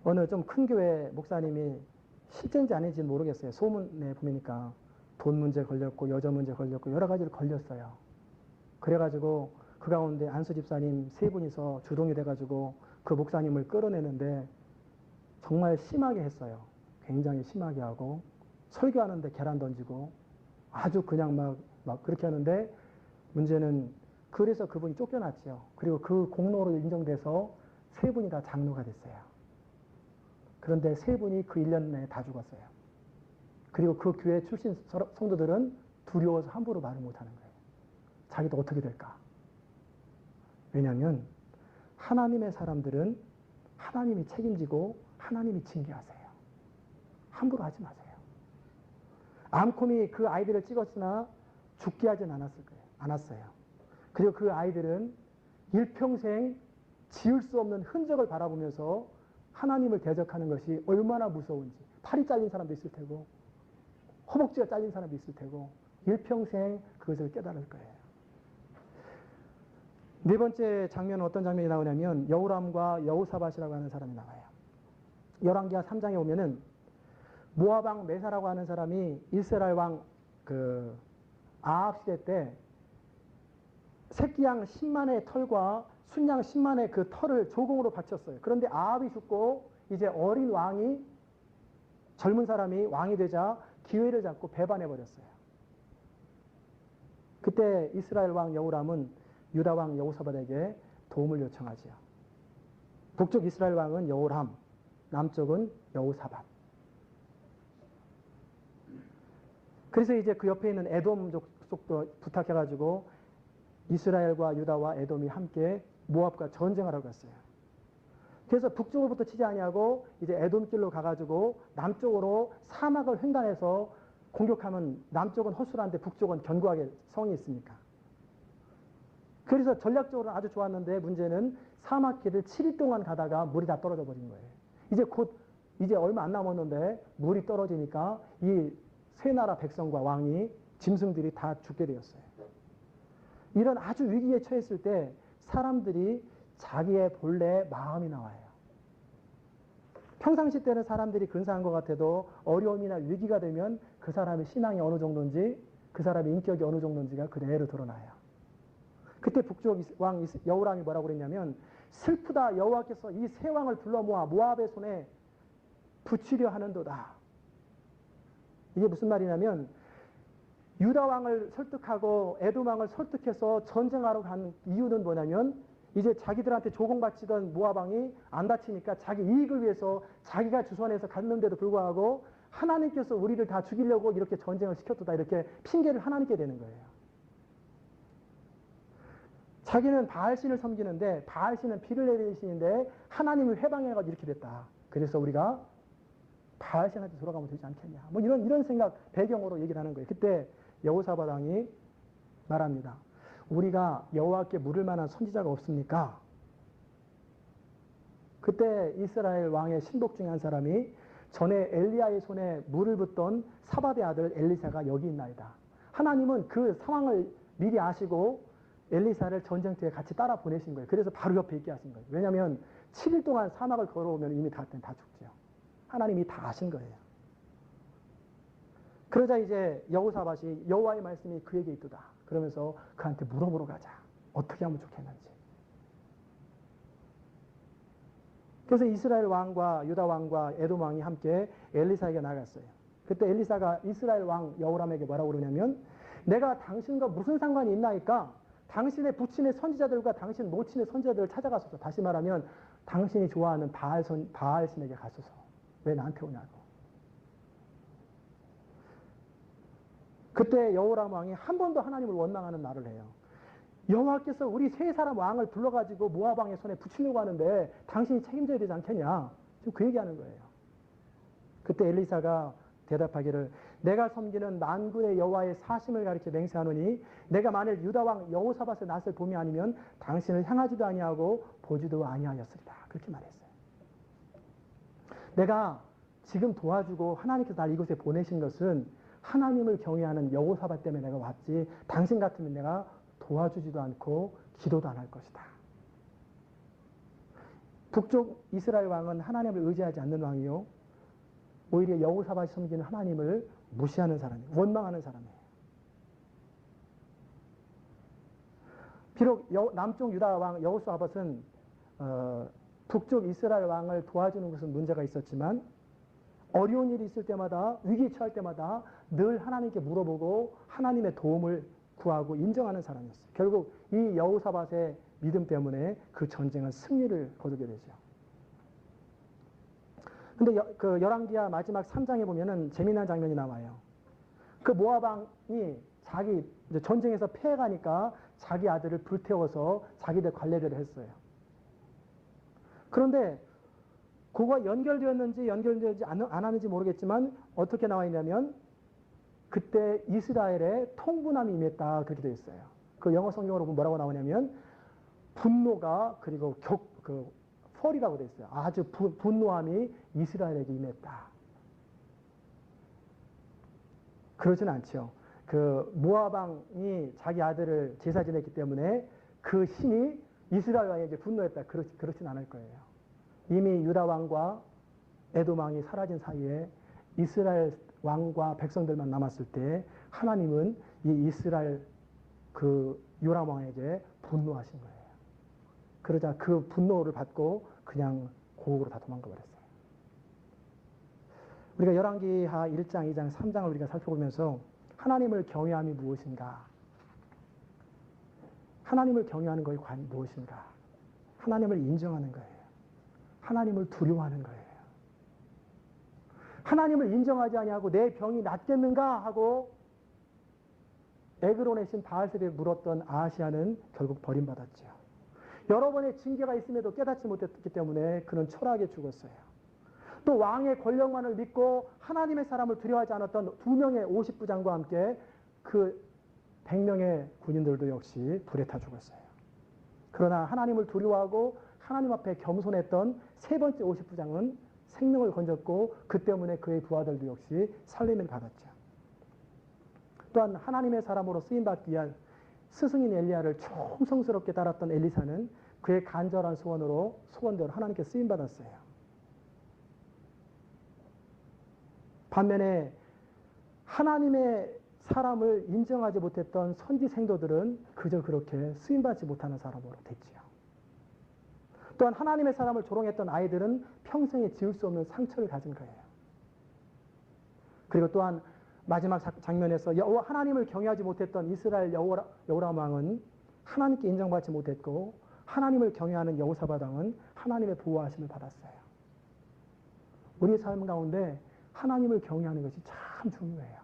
Speaker 1: 어느 좀 큰 교회 목사님이 실제인지 아닌지는 모르겠어요. 소문에 보니까 돈 문제 걸렸고 여자 문제 걸렸고 여러 가지를 걸렸어요. 그래가지고 그 가운데 안수 집사님 세 분이서 주동이 돼가지고 그 목사님을 끌어내는데 정말 심하게 했어요. 굉장히 심하게 하고 설교하는데 계란 던지고 아주 그냥 막 그렇게 하는데 문제는 그래서 그분이 쫓겨났죠. 그리고 그 공로로 인정돼서 세 분이 다 장로가 됐어요. 그런데 세 분이 그 1년 내에 다 죽었어요. 그리고 그 교회 출신 성도들은 두려워서 함부로 말을 못하는 거예요. 자기도 어떻게 될까? 왜냐하면 하나님의 사람들은 하나님이 책임지고 하나님이 징계하세요. 함부로 하지 마세요. 암콤이 그 아이들을 찍었으나 죽게 하진 않았어요. 그리고 그 아이들은 일평생 지울 수 없는 흔적을 바라보면서 하나님을 대적하는 것이 얼마나 무서운지. 팔이 잘린 사람도 있을 테고 허벅지가 잘린 사람도 있을 테고 일평생 그것을 깨달을 거예요. 네 번째 장면은 어떤 장면이 나오냐면 여호람과 여호사밧이라고 하는 사람이 나와요. 열왕기하 3장에 오면은 모압 왕 메사라고 하는 사람이 이스라엘 왕 아합 시대 때 새끼양 10만의 털과 순양 10만의 그 털을 조공으로 바쳤어요. 그런데 아합이 죽고 이제 어린 왕이 젊은 사람이 왕이 되자 기회를 잡고 배반해버렸어요. 그때 이스라엘 왕 여호람은 유다 왕 여호사밧에게 도움을 요청하지요. 북쪽 이스라엘 왕은 여호람, 남쪽은 여호사밧. 그래서 이제 그 옆에 있는 에돔 족속도 부탁해가지고 이스라엘과 유다와 에돔이 함께 모압과 전쟁하러 갔어요. 그래서 북쪽으로부터 치지 아니하고 이제 에돔길로 가가지고 남쪽으로 사막을 횡단해서 공격하면 남쪽은 허술한데 북쪽은 견고하게 성이 있으니까. 그래서 전략적으로는 아주 좋았는데 문제는 사막길을 7일 동안 가다가 물이 다 떨어져 버린 거예요. 이제 얼마 안 남았는데 물이 떨어지니까 이 세 나라 백성과 왕이 짐승들이 다 죽게 되었어요. 이런 아주 위기에 처했을 때 사람들이 자기의 본래 마음이 나와요. 평상시 때는 사람들이 근사한 것 같아도 어려움이나 위기가 되면 그 사람의 신앙이 어느 정도인지 그 사람의 인격이 어느 정도인지가 그대로 드러나요. 그때 북쪽 왕 여호람이 뭐라고 그랬냐면 슬프다 여호와께서 이 세 왕을 불러 모아 모압의 손에 붙이려 하는도다. 이게 무슨 말이냐면 유다 왕을 설득하고 에돔 왕을 설득해서 전쟁하러 간 이유는 뭐냐면 이제 자기들한테 조공바치던 모압 왕이 안 다치니까 자기 이익을 위해서 자기가 주선해서 갔는데도 불구하고 하나님께서 우리를 다 죽이려고 이렇게 전쟁을 시켰다 이렇게 핑계를 하나님께 대는 거예요. 자기는 바알신을 섬기는데 바알신은 비를 내리는 신인데 하나님을 회방해가지고 이렇게 됐다. 그래서 우리가 바알신한테 돌아가면 되지 않겠냐. 뭐 이런 생각 배경으로 얘기를 하는 거예요. 그때 여호사밧 왕이 말합니다. 우리가 여호와께 물을 만한 선지자가 없습니까? 그때 이스라엘 왕의 신복 중에 한 사람이 전에 엘리야의 손에 물을 붓던 사밧의 아들 엘리사가 여기 있나이다. 하나님은 그 상황을 미리 아시고 엘리사를 전쟁터에 같이 따라 보내신 거예요. 그래서 바로 옆에 있게 하신 거예요. 왜냐하면 7일 동안 사막을 걸어오면 이미 다 죽죠. 하나님이 다 아신 거예요. 그러자 이제 여호사밧이 여호와의 말씀이 그에게 있도다. 그러면서 그한테 물어보러 가자. 어떻게 하면 좋겠는지. 그래서 이스라엘 왕과 유다 왕과 에돔 왕이 함께 엘리사에게 나갔어요. 그때 엘리사가 이스라엘 왕 여호람에게 뭐라고 그러냐면 내가 당신과 무슨 상관이 있나이까? 당신의 부친의 선지자들과 당신 모친의 선지자들을 찾아가소서. 다시 말하면 당신이 좋아하는 바알신에게 가소서. 왜 나한테 오냐고. 그때 여호람 왕이 한 번도 하나님을 원망하는 말을 해요. 여호와께서 우리 세 사람 왕을 불러가지고 모압 왕의 손에 붙이려고 하는데 당신이 책임져야 되지 않겠냐. 지금 그 얘기하는 거예요. 그때 엘리사가 대답하기를 내가 섬기는 만군의 여호와의 사심을 가리켜 맹세하노니 내가 만일 유다 왕 여호사밧의 낯을 봄이 아니면 당신을 향하지도 아니하고 보지도 아니하였으리다. 그렇게 말했어요. 내가 지금 도와주고 하나님께서 날 이곳에 보내신 것은 하나님을 경외하는 여호사밧 때문에 내가 왔지 당신 같으면 내가 도와주지도 않고 기도도 안 할 것이다. 북쪽 이스라엘 왕은 하나님을 의지하지 않는 왕이요. 오히려 여호사밧이 섬기는 하나님을 무시하는 사람이에요. 원망하는 사람이에요. 비록 남쪽 유다 왕 여호사밧은 북쪽 이스라엘 왕을 도와주는 것은 문제가 있었지만 어려운 일이 있을 때마다 위기에 처할 때마다 늘 하나님께 물어보고 하나님의 도움을 구하고 인정하는 사람이었어요. 결국 이 여호사밧의 믿음 때문에 그 전쟁은 승리를 거두게 되죠. 근데 그 열왕기하 마지막 3장에 보면은 재미난 장면이 나와요. 그 모압 왕이 자기 전쟁에서 패해가니까 자기 아들을 불태워서 자기들 관례대로 했어요. 그런데 그거가 연결되었는지 연결되지 안 하는지 모르겠지만 어떻게 나와 있냐면 그때 이스라엘에 통분함이 임했다 그렇게 되어 있어요. 그 영어 성경으로 보면 뭐라고 나오냐면 분노가 그리고 펄이라고 되어 있어요. 아주 분노함이 이스라엘에게 임했다. 그러진 않죠. 그 모압 왕이 자기 아들을 제사 지냈기 때문에 그 신이 이스라엘 왕에게 분노했다. 그렇진 않을 거예요. 이미 유다 왕과 에돔 왕이 사라진 사이에 이스라엘 왕과 백성들만 남았을 때 하나님은 이 이스라엘 그 요람 왕에게 분노하신 거예요. 그러자 그 분노를 받고 그냥 고국으로 다 도망가 버렸어요. 우리가 열왕기하 1장, 2장, 3장을 우리가 살펴보면서 하나님을 경외함이 무엇인가? 하나님을 경외하는 것이 과연 무엇인가? 하나님을 인정하는 거예요. 하나님을 두려워하는 거예요. 하나님을 인정하지 아니하고 내 병이 낫겠는가 하고 에그론의 신 바알세바에 물었던 아하시아는 결국 버림받았죠. 여러 번의 징계가 있음에도 깨닫지 못했기 때문에 그는 초라하게 죽었어요. 또 왕의 권력만을 믿고 하나님의 사람을 두려워하지 않았던 2명의 50부장과 함께 그 100명의 군인들도 역시 불에 타 죽었어요. 그러나 하나님을 두려워하고 하나님 앞에 겸손했던 세 번째 50부장은 생명을 건졌고 그 때문에 그의 부하들도 역시 살림을 받았죠. 또한 하나님의 사람으로 쓰임받기 위한 스승인 엘리야를 충성스럽게 따랐던 엘리사는 그의 간절한 소원대로 하나님께 쓰임받았어요. 반면에 하나님의 사람을 인정하지 못했던 선지 생도들은 그저 그렇게 쓰임받지 못하는 사람으로 됐지요. 또한 하나님의 사람을 조롱했던 아이들은 평생에 지울 수 없는 상처를 가진 거예요. 그리고 또한 마지막 장면에서 하나님을 경외하지 못했던 이스라엘 여호람 왕은 하나님께 인정받지 못했고 하나님을 경외하는 여호사밧 왕은 하나님의 보호하심을 받았어요. 우리의 삶 가운데 하나님을 경외하는 것이 참 중요해요.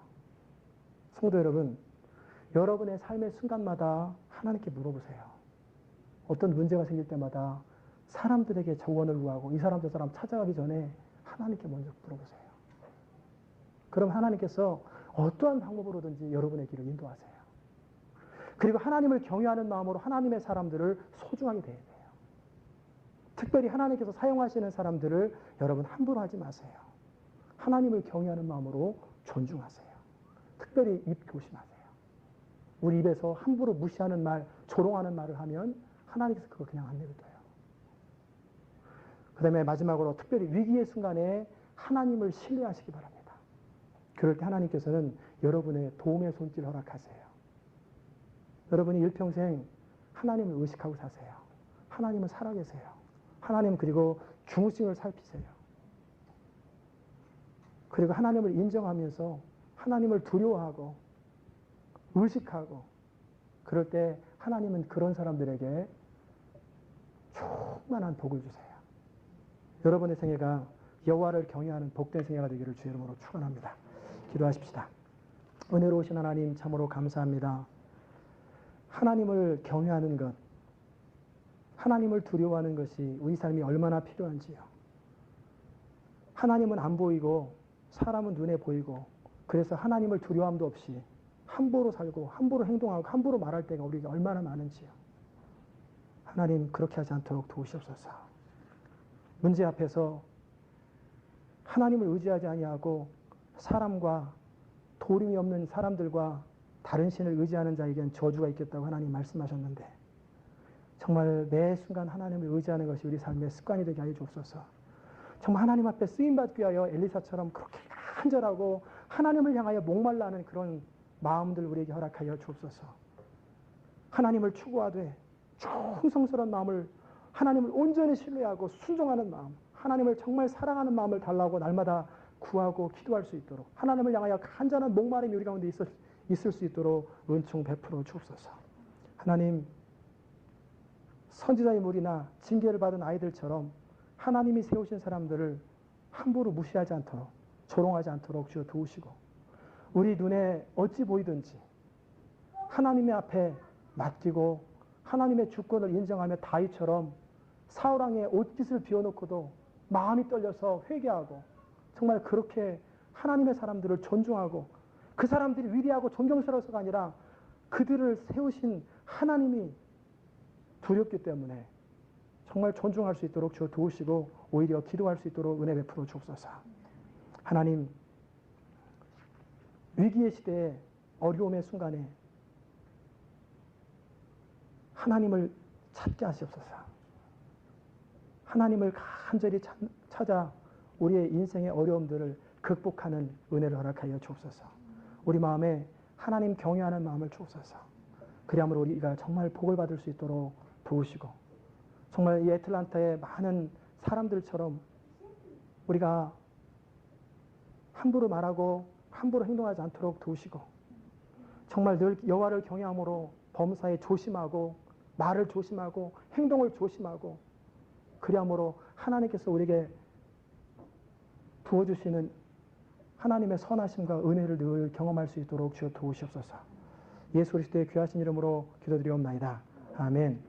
Speaker 1: 성도 여러분, 여러분의 삶의 순간마다 하나님께 물어보세요. 어떤 문제가 생길 때마다 사람들에게 조언을 구하고 이 사람 저 사람 찾아가기 전에 하나님께 먼저 물어보세요. 그럼 하나님께서 어떠한 방법으로든지 여러분의 길을 인도하세요. 그리고 하나님을 경외하는 마음으로 하나님의 사람들을 소중하게 대해야 돼요. 특별히 하나님께서 사용하시는 사람들을 여러분 함부로 하지 마세요. 하나님을 경외하는 마음으로 존중하세요. 특별히 입 조심하세요. 우리 입에서 함부로 무시하는 말, 조롱하는 말을 하면 하나님께서 그거 그냥 안 내버려요. 그 다음에 마지막으로 특별히 위기의 순간에 하나님을 신뢰하시기 바랍니다. 그럴 때 하나님께서는 여러분의 도움의 손길을 허락하세요. 여러분이 일평생 하나님을 의식하고 사세요. 하나님은 살아계세요. 하나님 그리고 중심을 살피세요. 그리고 하나님을 인정하면서 하나님을 두려워하고 의식하고 그럴 때 하나님은 그런 사람들에게 충만한 복을 주세요. 여러분의 생애가 여호와를 경외하는 복된 생애가 되기를 주의 이름으로 축원합니다. 기도하십시다. 은혜로우신 하나님 참으로 감사합니다. 하나님을 경외하는 것, 하나님을 두려워하는 것이 우리 삶이 얼마나 필요한지요. 하나님은 안 보이고 사람은 눈에 보이고 그래서 하나님을 두려움도 없이 함부로 살고 함부로 행동하고 함부로 말할 때가 우리가 얼마나 많은지요. 하나님 그렇게 하지 않도록 도우시옵소서. 문제 앞에서 하나님을 의지하지 아니하고 사람과 도림이 없는 사람들과 다른 신을 의지하는 자에겐 저주가 있겠다고 하나님 말씀하셨는데 정말 매 순간 하나님을 의지하는 것이 우리 삶의 습관이 되게 하여 주옵소서. 정말 하나님 앞에 쓰임받기 위하여 엘리사처럼 그렇게 간절하고 하나님을 향하여 목말라하는 그런 마음들 우리에게 허락하여 주옵소서. 하나님을 추구하되 충성스러운 마음을 하나님을 온전히 신뢰하고 순종하는 마음, 하나님을 정말 사랑하는 마음을 달라고 날마다 구하고 기도할 수 있도록 하나님을 향하여 간절한 목마름이 우리 가운데 있을 수 있도록 은총 베풀어 주옵소서. 하나님 선지자의 무리나 징계를 받은 아이들처럼 하나님이 세우신 사람들을 함부로 무시하지 않도록 조롱하지 않도록 주여 도우시고 우리 눈에 어찌 보이든지 하나님의 앞에 맡기고 하나님의 주권을 인정하며 다윗처럼 사울왕의 옷깃을 비워놓고도 마음이 떨려서 회개하고 정말 그렇게 하나님의 사람들을 존중하고 그 사람들이 위대하고 존경스러워서가 아니라 그들을 세우신 하나님이 두렵기 때문에 정말 존중할 수 있도록 주어 도우시고 오히려 기도할 수 있도록 은혜 베풀어 주옵소서. 하나님 위기의 시대에 어려움의 순간에 하나님을 찾게 하시옵소서. 하나님을 간절히 찾아 우리의 인생의 어려움들을 극복하는 은혜를 허락하여 주옵소서. 우리 마음에 하나님 경외하는 마음을 주옵소서. 그리함으로 우리가 정말 복을 받을 수 있도록 도우시고 정말 이 애틀란타의 많은 사람들처럼 우리가 함부로 말하고 함부로 행동하지 않도록 도우시고 정말 늘 여호와를 경외함으로 범사에 조심하고 말을 조심하고 행동을 조심하고 그리함으로 하나님께서 우리에게 부어주시는 하나님의 선하심과 은혜를 늘 경험할 수 있도록 주여 도우시옵소서. 예수 그리스도의 귀하신 이름으로 기도드리옵나이다. 아멘.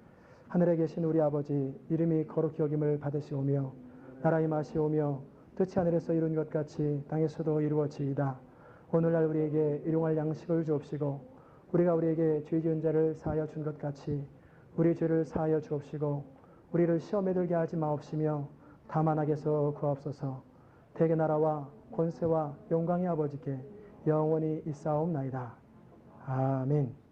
Speaker 1: 하늘에 계신 우리 아버지 이름이 거룩히 여김을 받으시오며 나라 임하시오며 뜻이 하늘에서 이룬 것 같이 땅에서도 이루어지이다. 오늘날 우리에게 일용할 양식을 주옵시고 우리가 우리에게 죄 지은 자를 사하여 준 것 같이 우리 죄를 사하여 주옵시고 우리를 시험에 들게 하지 마옵시며 다만 악에서 구하옵소서. 대개 나라와 권세와 영광의 아버지께 영원히 있사옵나이다. 아멘.